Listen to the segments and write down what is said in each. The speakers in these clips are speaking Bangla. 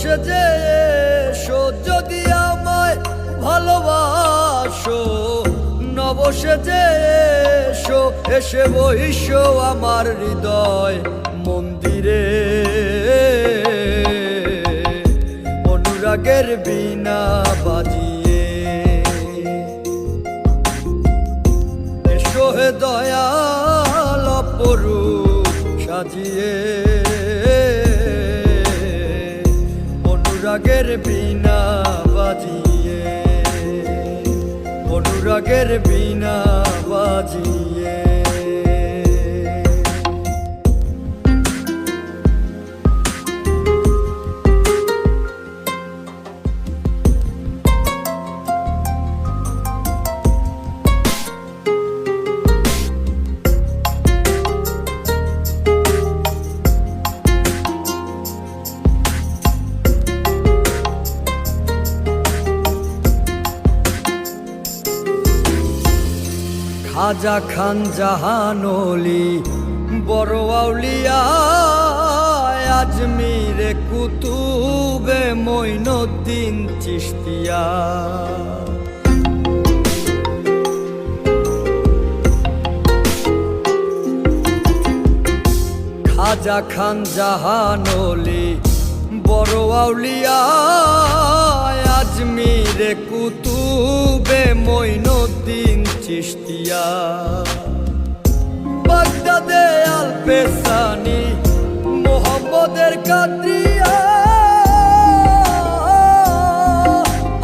সেজে এসো যদি আমায় ভালোবাসো, নব সেজে এসো, এসে বইসো আমার হৃদয় মন্দিরে। অনুরাগের বীণা বাজিয়ে এসো হে দয়াল অপরূপ সাজিয়ে। অনুরাগের বীণা বাজিয়ে, অনুরাগের বীণা বাজিয়ে। খাজা খান জাহান ওলি বড় আউলিয়া, আজমিরে কুতুবে মঈনুদ্দিন চিশতিয়া। খাজা খান জাহান ওলি বড় আউলিয়া, আজমিরে কুতুবে মঈনুদ্দিন চিশতিয়া। বাগদাদে আল পেসানি মোহাম্মদের কাদরিয়া,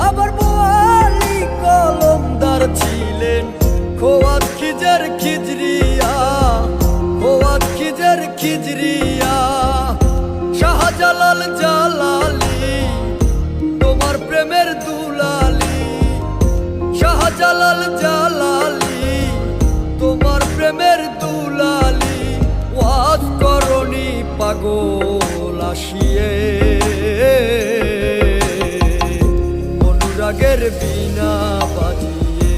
আবার বোয়ালি কলমদার ছিলেন খোয়াত খিজের খিজরিয়া, খোয়াত খিজের খিজরিয়া। শাহজালাল জালালি তোমার প্রেমের দুলালি, শাহজালাল জালালি তোমার প্রেমের দুলালি। ওয়াজ করনি পাগল আসিয়ে, অনুরাগের বীণা বাজিয়ে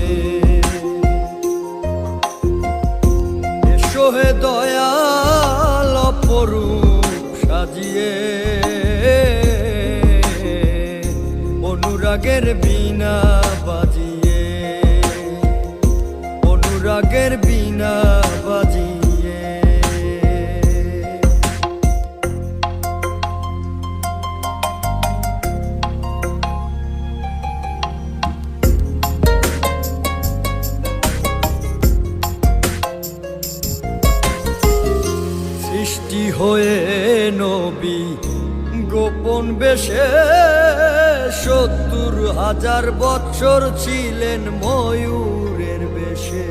এসো হে দয়াল অপরূপ সাজিয়ে। অনুরাগের বীণা বাজিয়ে, অনুরাগের বীণা বাজিয়ে। সৃষ্টি হয়ে নবী গোপন বেশে ৭০,০০০ বৎসর ছিলেন ময়ূরের বেশে।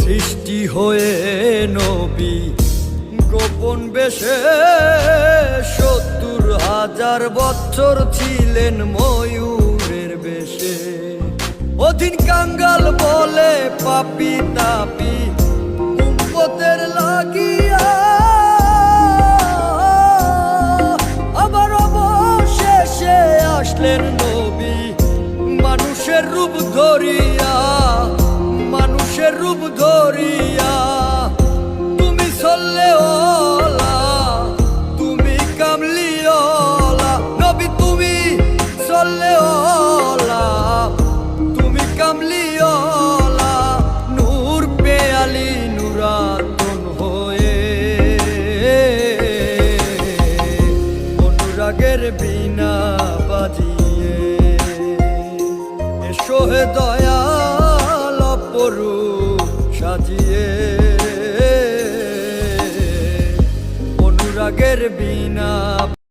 সৃষ্টি হয়ে নবী গোপন বেশে ৭০,০০০ বৎসর ছিলেন ময়ূরের বেশে। অধীন কাঙ্গাল বলে পাপি তাপি উম্মতের লাগিয়া, আবার অবশেষে আসলেন নবী মানুষের রূপ ধরিয়া, মানুষের রূপ ধরিয়া। তুমি সল্লেওয়ালা, তুমি কামলিওয়ালা নবী, তুমি সল্লেওয়ালা, তুমি কামলিওয়ালা। নূর পেয়ালি নুরাতন হয়ে, অনুরাগের বীণা বাজিয়ে এসো হে দয়াল অপরূপ সাজিয়ে। অনুরাগের বীণা